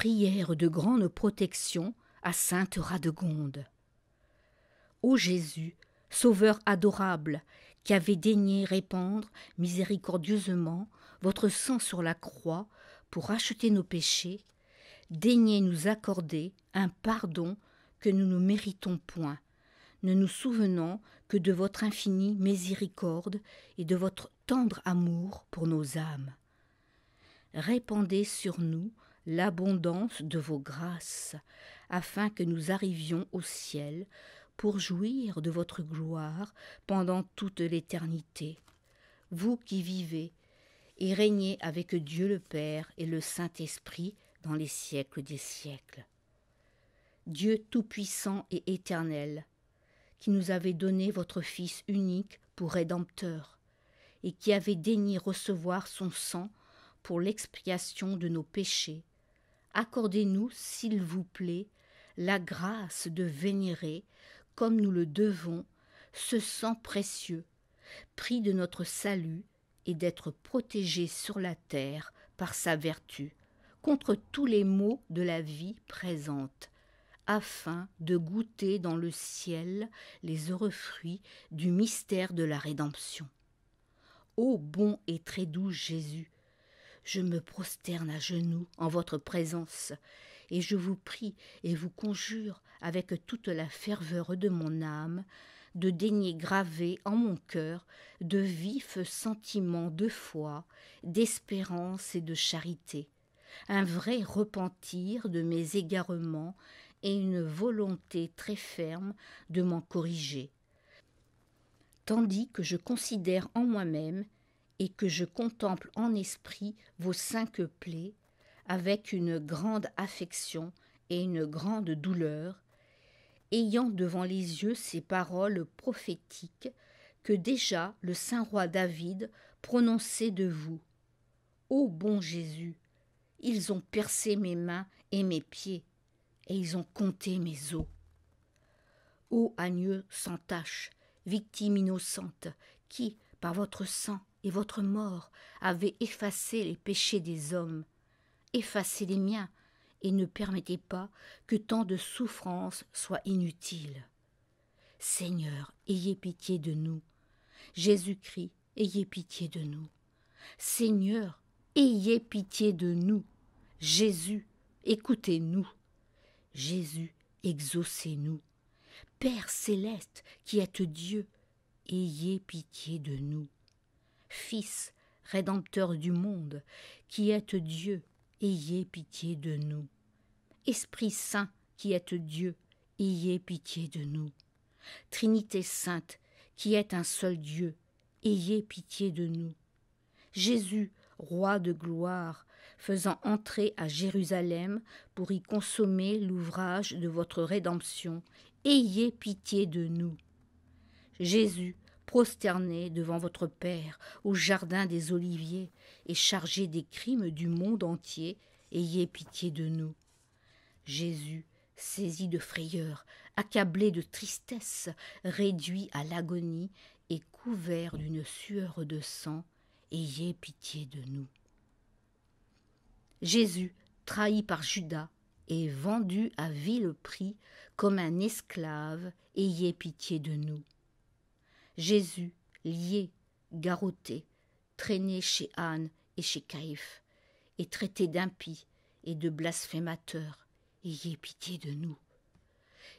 Prière de grande protection à sainte Radegonde. Ô Jésus, Sauveur adorable, qui avez daigné répandre miséricordieusement votre sang sur la croix pour racheter nos péchés, daignez nous accorder un pardon que nous ne méritons point, ne nous souvenant que de votre infinie miséricorde et de votre tendre amour pour nos âmes. Répandez sur nous l'abondance de vos grâces, afin que nous arrivions au ciel pour jouir de votre gloire pendant toute l'éternité. Vous qui vivez et régnez avec Dieu le Père et le Saint-Esprit dans les siècles des siècles. Dieu tout-puissant et éternel, qui nous avez donné votre Fils unique pour Rédempteur, et qui avez daigné recevoir son sang pour l'expiation de nos péchés, accordez-nous, s'il vous plaît, la grâce de vénérer, comme nous le devons, ce sang précieux, prix de notre salut, et d'être protégés sur la terre par sa vertu, contre tous les maux de la vie présente, afin de goûter dans le ciel les heureux fruits du mystère de la rédemption. Ô bon et très doux Jésus, je me prosterne à genoux en votre présence, et je vous prie et vous conjure avec toute la ferveur de mon âme de daigner graver en mon cœur de vifs sentiments de foi, d'espérance et de charité, un vrai repentir de mes égarements et une volonté très ferme de m'en corriger. Tandis que je considère en moi-même et que je contemple en esprit vos 5 plaies, avec une grande affection et une grande douleur, ayant devant les yeux ces paroles prophétiques que déjà le saint roi David prononçait de vous. Ô bon Jésus, ils ont percé mes mains et mes pieds, et ils ont compté mes os. Ô agneau sans tache, victime innocente, qui, par votre sang et votre mort, avez effacé les péchés des hommes, effacez les miens, et ne permettez pas que tant de souffrances soient inutiles. Seigneur, ayez pitié de nous. Jésus-Christ, ayez pitié de nous. Seigneur, ayez pitié de nous. Jésus, écoutez-nous. Jésus, exaucez-nous. Père céleste, qui êtes Dieu, ayez pitié de nous. Fils, Rédempteur du monde, qui êtes Dieu, ayez pitié de nous. Esprit Saint, qui êtes Dieu, ayez pitié de nous. Trinité Sainte, qui êtes un seul Dieu, ayez pitié de nous. Jésus, Roi de gloire, faisant entrer à Jérusalem pour y consommer l'ouvrage de votre rédemption, ayez pitié de nous. Jésus, prosterné devant votre Père au jardin des Oliviers et chargé des crimes du monde entier, ayez pitié de nous. Jésus, saisi de frayeur, accablé de tristesse, réduit à l'agonie et couvert d'une sueur de sang, ayez pitié de nous. Jésus, trahi par Judas et vendu à vil prix comme un esclave, ayez pitié de nous. Jésus, lié, garrotté, traîné chez Anne et chez Caïphe, et traité d'impie et de blasphémateur, ayez pitié de nous.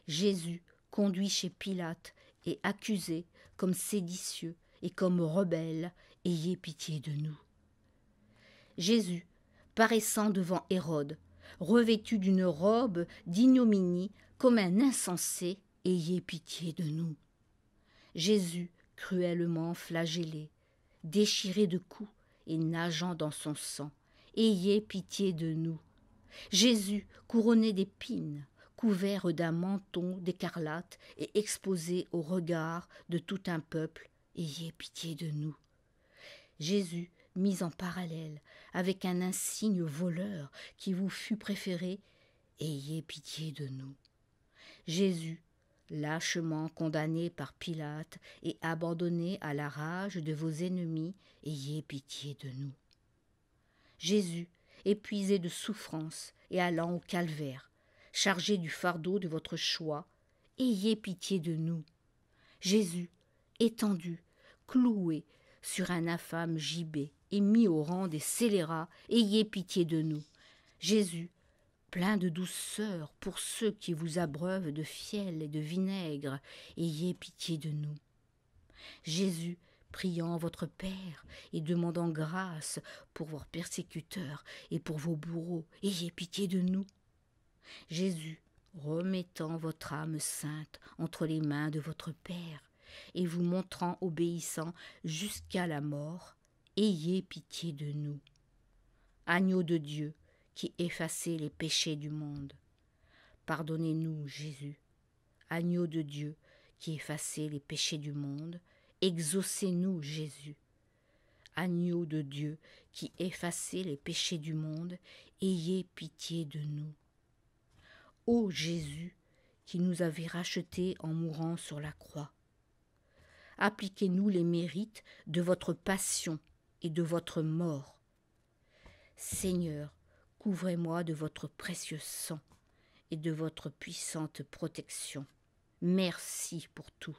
Jésus, conduit chez Pilate et accusé comme séditieux et comme rebelle, ayez pitié de nous. Jésus, paraissant devant Hérode, revêtu d'une robe d'ignominie comme un insensé, ayez pitié de nous. Jésus, cruellement flagellé, déchiré de coups et nageant dans son sang, ayez pitié de nous. Jésus, couronné d'épines, couvert d'un menton d'écarlate et exposé au regard de tout un peuple, ayez pitié de nous. Jésus, mis en parallèle avec un insigne voleur qui vous fut préféré, ayez pitié de nous. Jésus, lâchement condamné par Pilate et abandonné à la rage de vos ennemis, ayez pitié de nous. Jésus, épuisé de souffrance et allant au calvaire, chargé du fardeau de votre choix, ayez pitié de nous. Jésus, étendu, cloué sur un infâme gibet et mis au rang des scélérats, ayez pitié de nous. Jésus, plein de douceur pour ceux qui vous abreuvent de fiel et de vinaigre, ayez pitié de nous. Jésus, priant votre Père et demandant grâce pour vos persécuteurs et pour vos bourreaux, ayez pitié de nous. Jésus, remettant votre âme sainte entre les mains de votre Père et vous montrant obéissant jusqu'à la mort, ayez pitié de nous. Agneau de Dieu, qui effacez les péchés du monde, pardonnez-nous, Jésus. Agneau de Dieu, qui effacez les péchés du monde, exaucez-nous, Jésus. Agneau de Dieu, qui effacez les péchés du monde, ayez pitié de nous. Ô Jésus, qui nous avez rachetés en mourant sur la croix, appliquez-nous les mérites de votre passion et de votre mort. Seigneur, couvrez-moi de votre précieux sang et de votre puissante protection. Merci pour tout.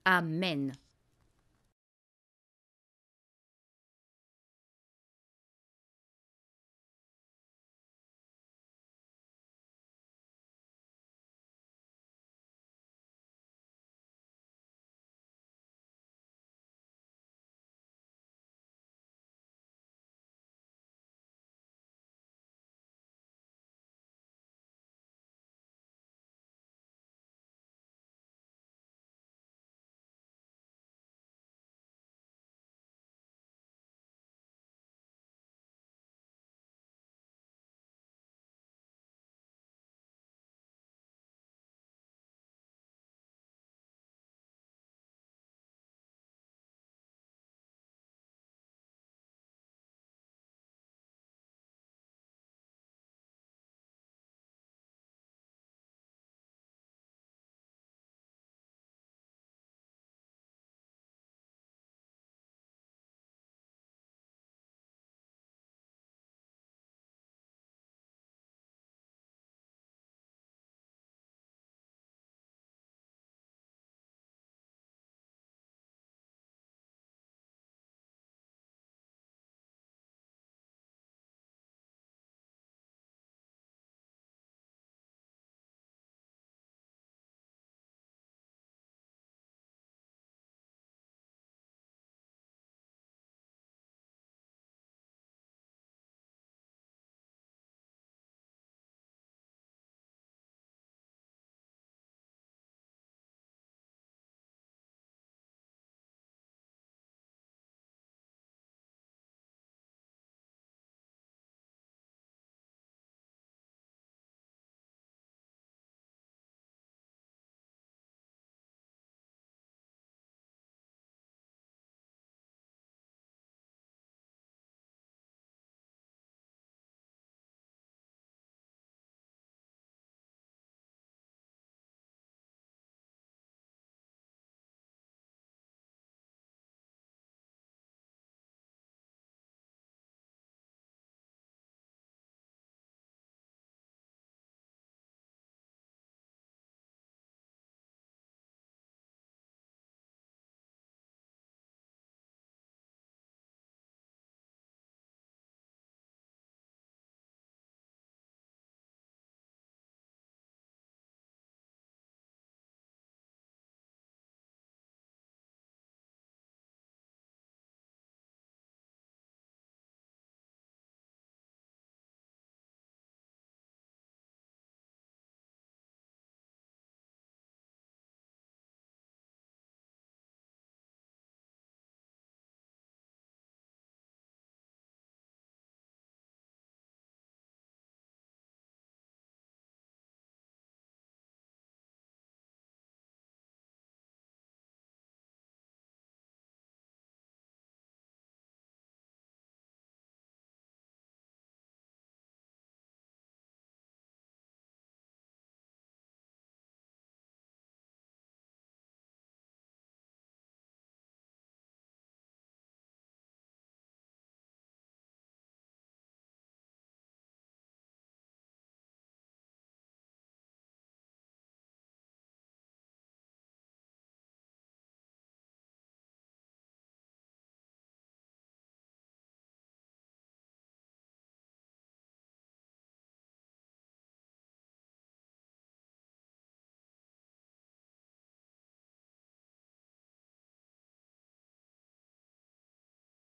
Amen.